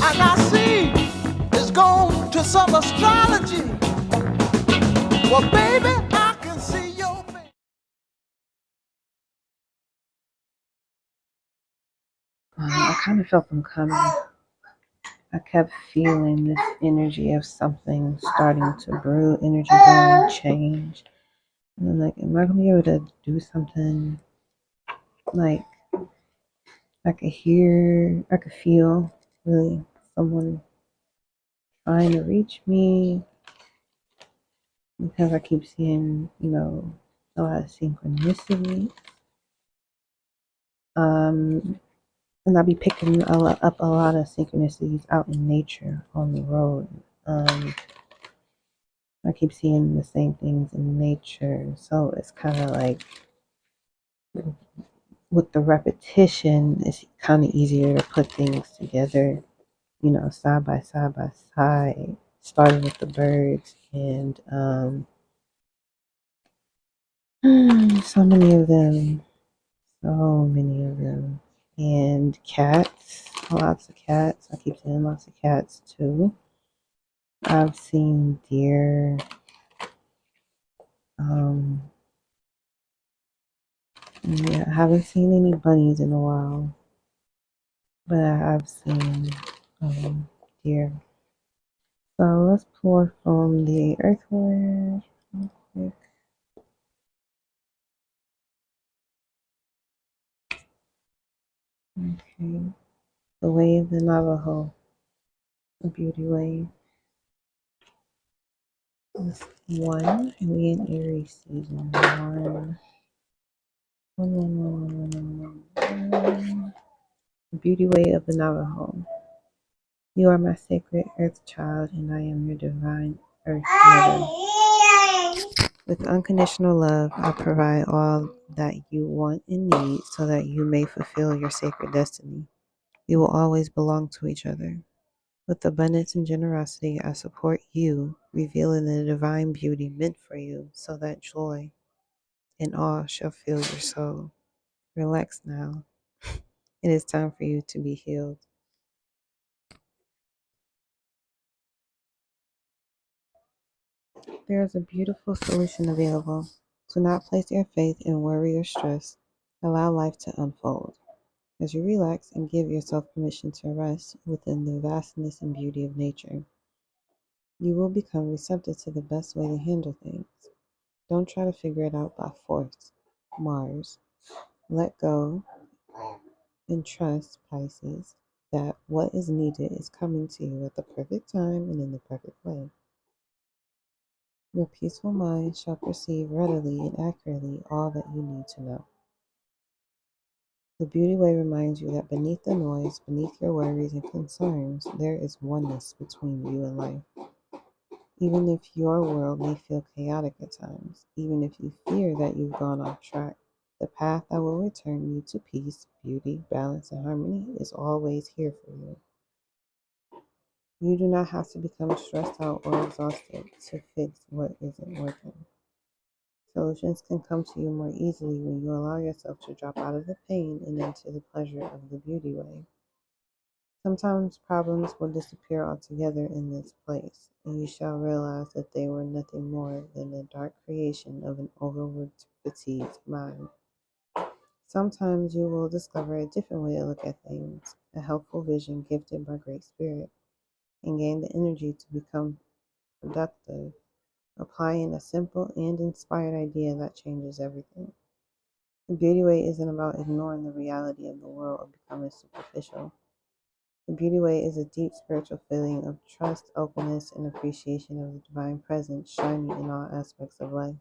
And I see it's gone to some astrology. Well, baby, I can see your face. I kind of felt them coming. I kept feeling this energy of something starting to brew, energy going to change. And I'm like, am I going to be able to do something? Like, I could hear, I could feel really someone trying to reach me because I keep seeing, a lot of synchronicity. And I'll be picking up a lot of synchronicities out in nature on the road. I keep seeing the same things in nature, so it's kind of like with the repetition, it's kind of easier to put things together, side by side by side, starting with the birds and so many of them, so many of them, and cats, lots of cats. I keep seeing lots of cats too. I've seen deer. Um, yeah, I haven't seen any bunnies in a while, but I have seen deer. So let's pour from the earthworm real quick. Okay, the way of the Navajo, the beauty wave. This one, and we in Aries season. One. The beauty way of the Navajo. You are my sacred earth child, and I am your divine earth mother. With unconditional love, I provide all that you want and need so that you may fulfill your sacred destiny. We will always belong to each other. With abundance and generosity, I support you, revealing the divine beauty meant for you so that joy and awe shall fill your soul. Relax now. It is time for you to be healed. There is a beautiful solution available. Do not place your faith in worry or stress. Allow life to unfold. As you relax and give yourself permission to rest within the vastness and beauty of nature, you will become receptive to the best way to handle things. Don't try to figure it out by force. Mars. Let go and trust, Pisces, that what is needed is coming to you at the perfect time and in the perfect way. Your peaceful mind shall perceive readily and accurately all that you need to know. The Beauty Way reminds you that beneath the noise, beneath your worries and concerns, there is oneness between you and life. Even if your world may feel chaotic at times, even if you fear that you've gone off track, the path that will return you to peace, beauty, balance, and harmony is always here for you. You do not have to become stressed out or exhausted to fix what isn't working. Solutions can come to you more easily when you allow yourself to drop out of the pain and into the pleasure of the beauty way. Sometimes problems will disappear altogether in this place, and you shall realize that they were nothing more than the dark creation of an overworked, fatigued mind. Sometimes you will discover a different way to look at things, a helpful vision gifted by Great Spirit, and gain the energy to become productive, applying a simple and inspired idea that changes everything. The beauty way isn't about ignoring the reality of the world or becoming superficial. The beauty way is a deep spiritual feeling of trust, openness, and appreciation of the divine presence shining in all aspects of life.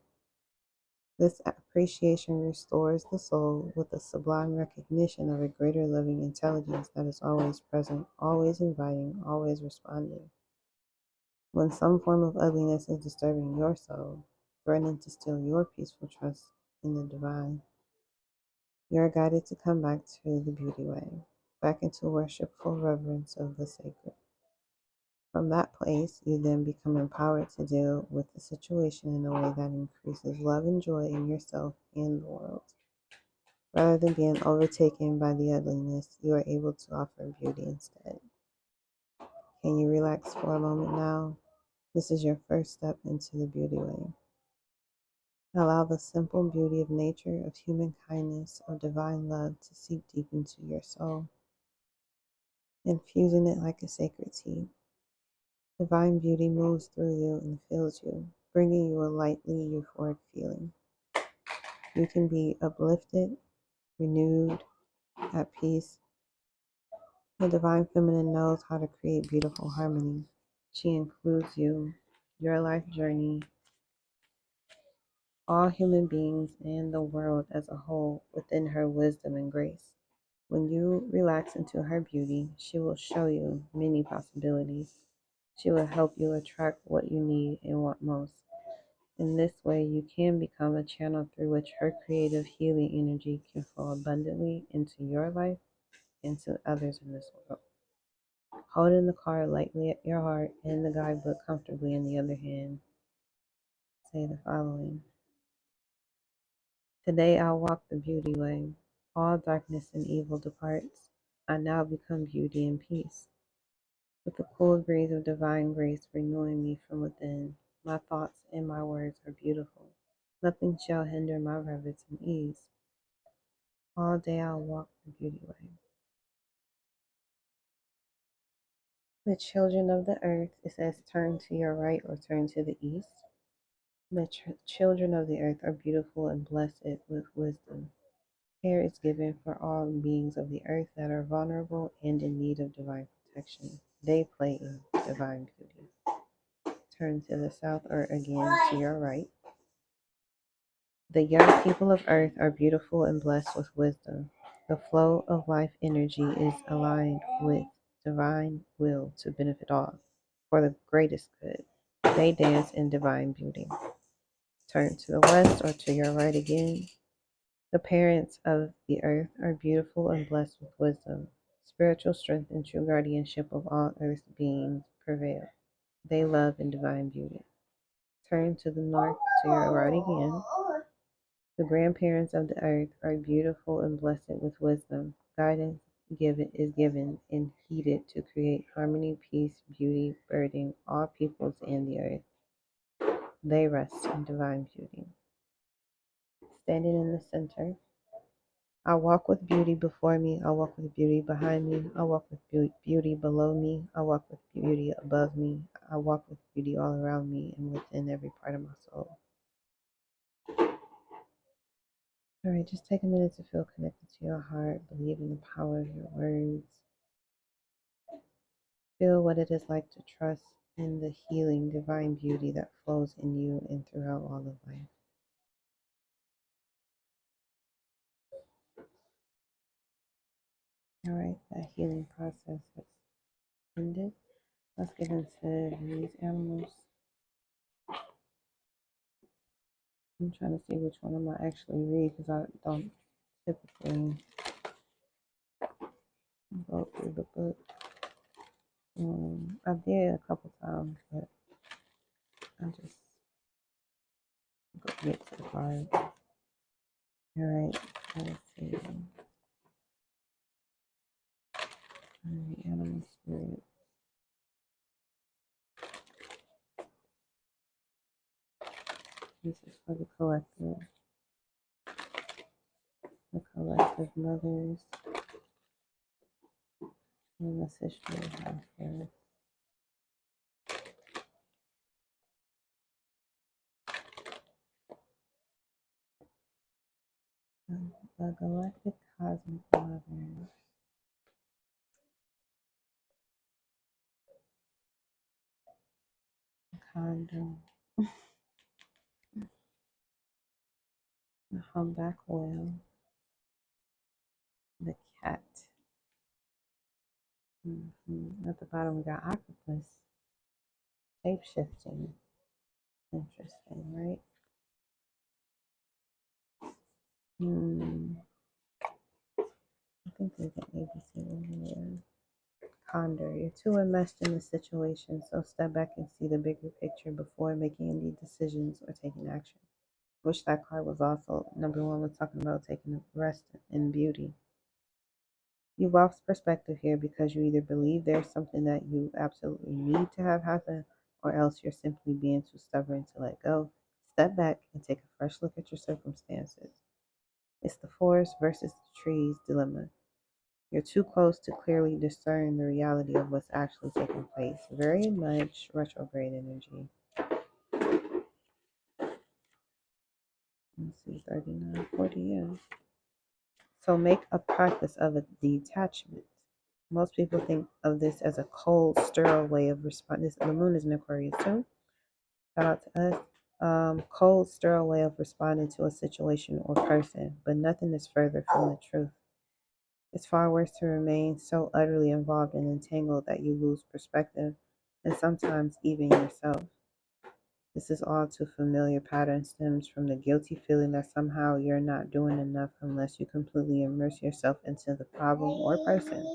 This appreciation restores the soul with a sublime recognition of a greater living intelligence that is always present, always inviting, always responding. When some form of ugliness is disturbing your soul, threatening to steal your peaceful trust in the divine, you are guided to come back to the beauty way, back into worshipful reverence of the sacred. From that place, you then become empowered to deal with the situation in a way that increases love and joy in yourself and the world. Rather than being overtaken by the ugliness, you are able to offer beauty instead. Can you relax for a moment now? This is your first step into the beauty way. Allow the simple beauty of nature, of human kindness, of divine love to seep deep into your soul, infusing it like a sacred tea. Divine beauty moves through you and fills you, bringing you a lightly euphoric feeling. You can be uplifted, renewed, at peace. The divine feminine knows how to create beautiful harmony. She includes you, your life journey, all human beings, and the world as a whole within her wisdom and grace. When you relax into her beauty, she will show you many possibilities. She will help you attract what you need and want most. In this way, you can become a channel through which her creative healing energy can flow abundantly into your life and to others in this world. Holding the card lightly at your heart and the guidebook comfortably in the other hand, say the following. Today I walk the beauty way. All darkness and evil departs. I now become beauty and peace. With the cool breeze of divine grace renewing me from within, my thoughts and my words are beautiful. Nothing shall hinder my reverence and ease. All day I'll walk the beauty way. The children of the earth, it says turn to your right or turn to the east. The children of the earth are beautiful and blessed with wisdom. Care is given for all beings of the earth that are vulnerable and in need of divine protection. They play in divine beauty. Turn to the south or again to your right. The young people of earth are beautiful and blessed with wisdom. The flow of life energy is aligned with divine will to benefit all for the greatest good. They dance in divine beauty. Turn to the west or to your right again. The parents of the earth are beautiful and blessed with wisdom. Spiritual strength and true guardianship of all earth's beings prevail. They love in divine beauty. Turn to the north to your right again. The grandparents of the earth are beautiful and blessed with wisdom. Guidance is given and heeded to create harmony, peace, beauty, burdening all peoples and the earth. They rest in divine beauty. Standing in the center, I walk with beauty before me. I walk with beauty behind me. I walk with beauty below me. I walk with beauty above me. I walk with beauty all around me and within every part of my soul. All right, just take a minute to feel connected to your heart. Believe in the power of your words. Feel what it is like to trust in the healing, divine beauty that flows in you and throughout all of life. All right, that healing process has ended. Let's get into these animals. I'm trying to see which one I'm gonna actually read because I don't typically go through the book. I did a couple times, but I just go get to the card. All right, let's see. All right, animal spirit. This is for the collective mothers, and the sister house here. The galactic cosmic mother, condom, the humpback whale, the cat. At the bottom, we got octopus, shape shifting. Interesting, right? I think there's an ABC in here. Condor, you're too immersed in the situation, so step back and see the bigger picture before making any decisions or taking action. Wish that card was also number one was talking about taking a rest in beauty. You've lost perspective here because you either believe there's something that you absolutely need to have happen, or else you're simply being too stubborn to let go. Step back and take a fresh look at your circumstances. It's the forest versus the trees dilemma. You're too close to clearly discern the reality of what's actually taking place. Very much retrograde energy. Let's see, 39, 40, yeah. So make a practice of a detachment. Most people think of this as a cold, sterile way of responding. The moon is in Aquarius too. Shout out to us. Cold, sterile way of responding to a situation or person, but nothing is further from the truth. It's far worse to remain so utterly involved and entangled that you lose perspective, and sometimes even yourself. This is all too familiar pattern stems from the guilty feeling that somehow you're not doing enough unless you completely immerse yourself into the problem or person.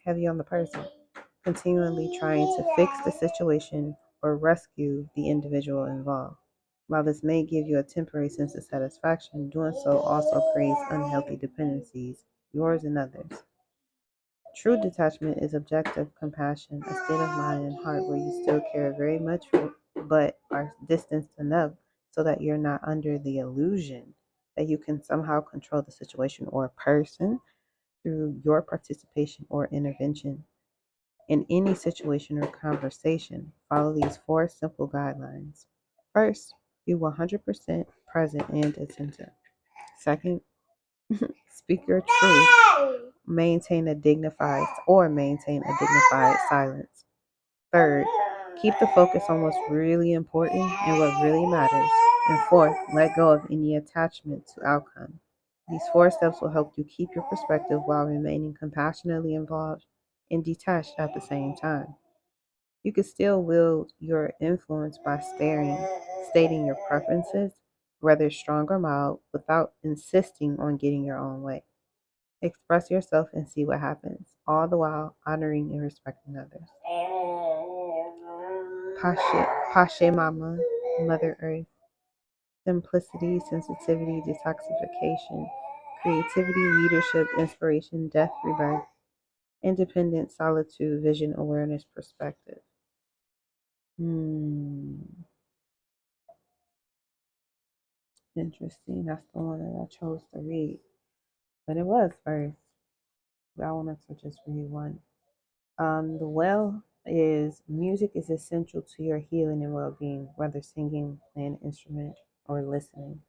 Heavy on the person. Continually trying to fix the situation or rescue the individual involved. While this may give you a temporary sense of satisfaction, doing so also creates unhealthy dependencies, yours and others. True detachment is objective compassion, a state of mind and heart where you still care very much, but are distanced enough so that you're not under the illusion that you can somehow control the situation or person through your participation or intervention. In any situation or conversation, follow these four simple guidelines. First, be 100% present and attentive. Second, speak your truth. Maintain a dignified silence. Third, keep the focus on what's really important and what really matters. And fourth, let go of any attachment to outcome. These four steps will help you keep your perspective while remaining compassionately involved and detached at the same time. You can still wield your influence by stating your preferences, whether strong or mild, without insisting on getting your own way. Express yourself and see what happens, all the while honoring and respecting others. Pashe Mama, Mother Earth. Simplicity, sensitivity, detoxification, creativity, leadership, inspiration, death, rebirth, independence, solitude, vision, awareness, perspective. Interesting. That's the one that I chose to read. But it was first. But I wanted to just read one. The well is music is essential to your healing and well being, whether singing, playing an instrument, or listening.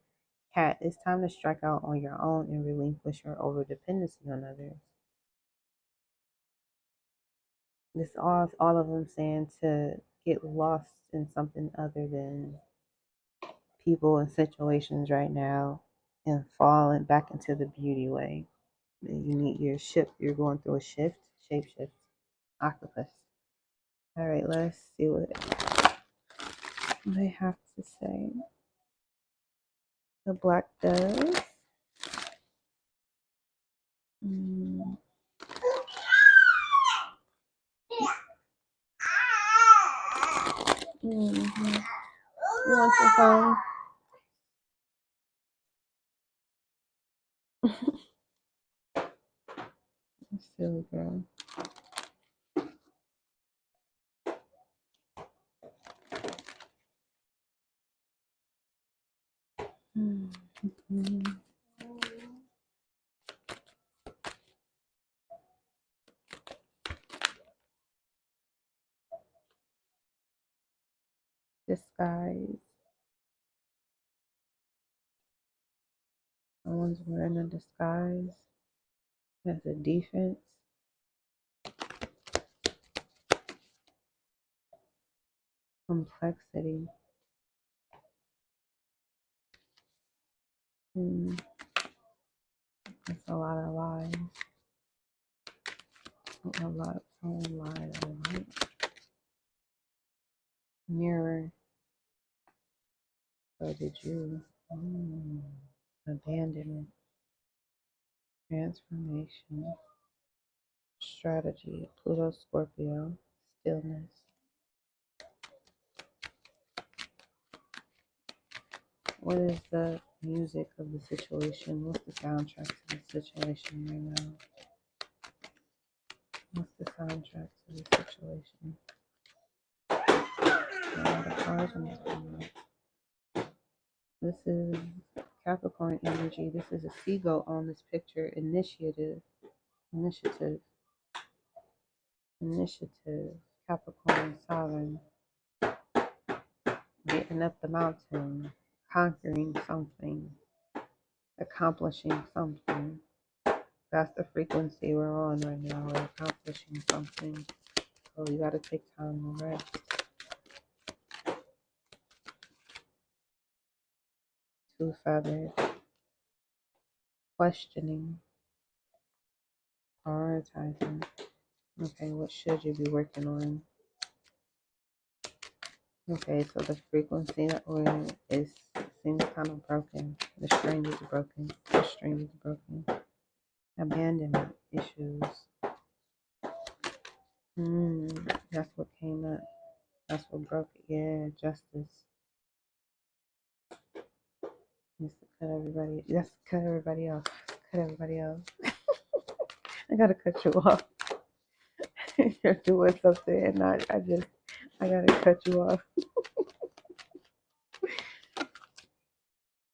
Cat, it's time to strike out on your own and relinquish your over dependency on others. This all of them saying to get lost in something other than people and situations right now and falling back into the beauty way. You need your shift. You're going through a shift, shape shift, octopus. All right, let's see what they have to say. The black does. Mm-hmm. Mm-hmm. You want your phone? Silly girl. Mm-hmm. Disguise. Someone's wearing a disguise as a defense. Complexity. It's a lot of lies. Someone lied a lot. Mirror. So did you. Abandonment. Transformation. Strategy. Pluto Scorpio. Stillness. What is the music of the situation? What's the soundtrack to the situation right now? What's the soundtrack to this situation? The cards on the This is Capricorn energy. This is a seagull on this picture. Initiative, initiative. Capricorn, Saturn, getting up the mountain, conquering something, accomplishing something. That's the frequency we're on right now. We're accomplishing something. So you got to take time to rest. Two-feathered, questioning, prioritizing. Okay, what should you be working on? Okay, so the frequency that we're in seems kind of broken. The string is broken. The string is broken. Abandonment issues. That's what came up. That's what broke it. Yeah, justice. Just to cut everybody. Just cut everybody off. Cut everybody off. I gotta cut you off. You're doing something, and I gotta cut you off.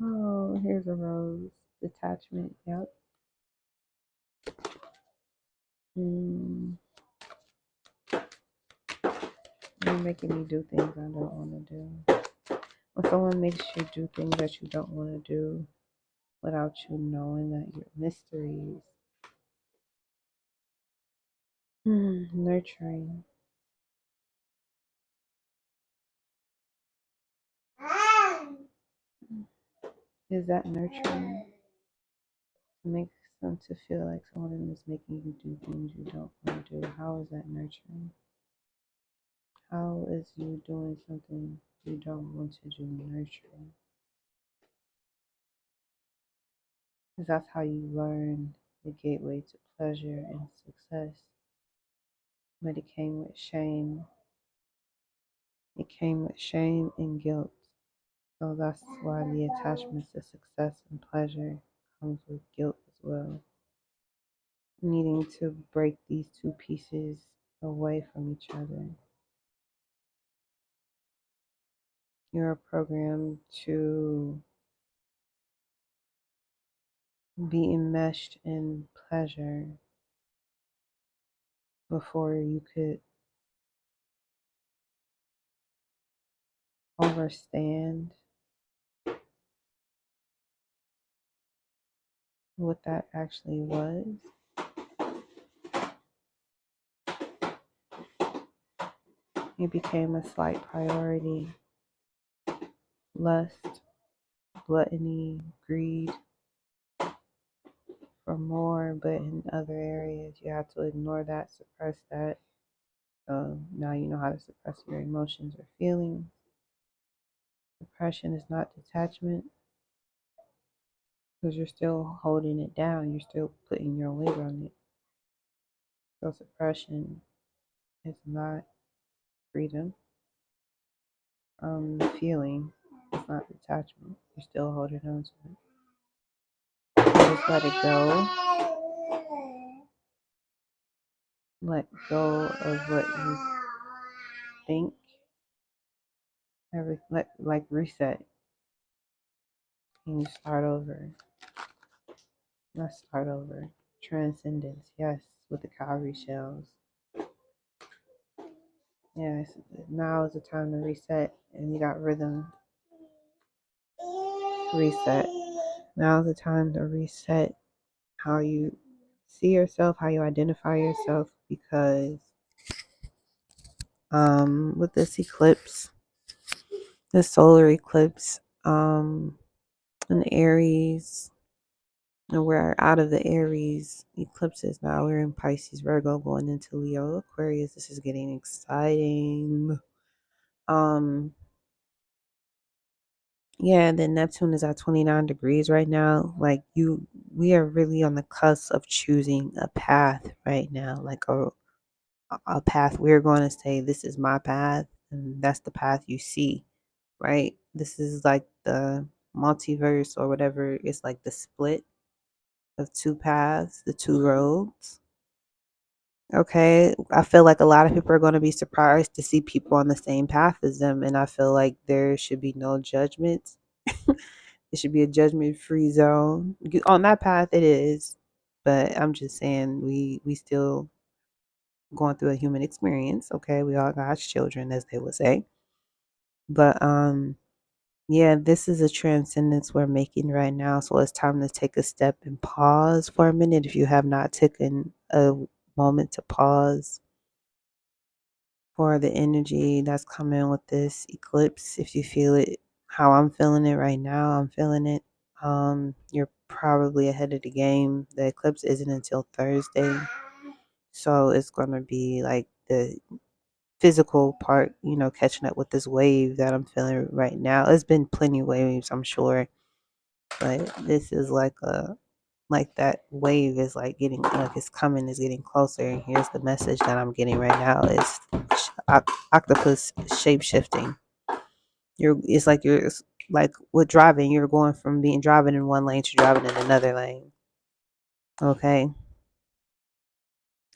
Oh, here's a rose. Detachment. Yep. You're making me do things I don't want to do. When someone makes you do things that you don't want to do without you knowing that you're mysteries. Nurturing. Is that nurturing? It makes them to feel like someone is making you do things you don't want to do. How is that nurturing? How is you doing something you don't want to do nurturing? Because that's how you learn the gateway to pleasure and success. But it came with shame. It came with shame and guilt. So that's why the attachment to success and pleasure comes with guilt as well. Needing to break these two pieces away from each other. You're programmed to be enmeshed in pleasure before you could understand what that actually was. It became a slight priority. Lust, gluttony, greed for more, but in other areas you have to ignore that, suppress that. Now you know how to suppress your emotions or feelings. Depression is not detachment because you're still holding it down. You're still putting your weight on it. So suppression is not freedom. Feeling is not detachment. You're still holding on to it. So just let it go. Let go of what you think. Like reset. And you start over. Let's start over. Transcendence, yes, with the cowrie shells. Yes, now is the time to reset, and you got rhythm. Reset. Now is the time to reset how you see yourself, how you identify yourself, because with this eclipse, this solar eclipse, in Aries, and we're out of the Aries eclipses now. We're in Pisces, Virgo, going into Leo, Aquarius. This is getting exciting. Yeah, and then Neptune is at 29 degrees right now. We are really on the cusp of choosing a path right now, like a path we're going to say, this is my path, and that's the path you see, right? This is like the multiverse or whatever. It's like the split of two paths, the two roads. Okay, I feel like a lot of people are going to be surprised to see people on the same path as them, and I feel like there should be no judgment. It should be a judgment-free zone. On that path, it is, but I'm just saying we still going through a human experience. Okay, we all God's children, as they would say. But yeah, this is a transcendence we're making right now. So it's time to take a step and pause for a minute. If you have not taken a moment to pause for the energy that's coming with this eclipse, if you feel it how I'm feeling it right now, I'm feeling it. You're probably ahead of the game. The eclipse isn't until Thursday. So it's gonna be like the physical part, catching up with this wave that I'm feeling right now. It's been plenty of waves, I'm sure, but this is like that wave is like getting like it's coming, is getting closer. And here's the message that I'm getting right now: is octopus shape shifting. It's like with driving, you're going from being driving in one lane to driving in another lane. Okay,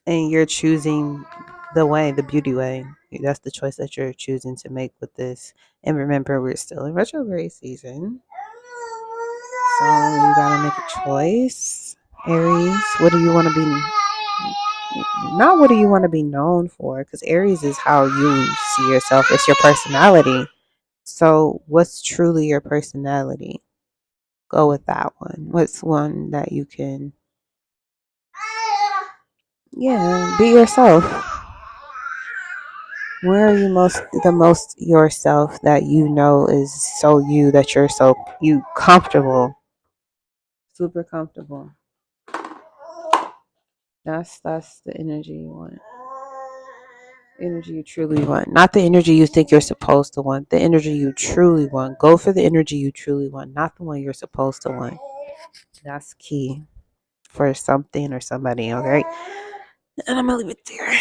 and you're choosing the beauty way. That's the choice that you're choosing to make with this. And remember, we're still in retrograde season. So you gotta make a choice. Aries, what do you want to be? Not what do you want to be known for? Because Aries is how you see yourself. It's your personality. So what's truly your personality? Go with that one. What's one that you can, yeah, be yourself. Where are you the most yourself that you know is so you, that you're so you comfortable, super comfortable. That's the energy you want. Energy you truly want, not the energy you think you're supposed to want. The energy you truly want. Go for the energy you truly want, not the one you're supposed to want. That's key for something or somebody. All right, and I'm gonna leave it there.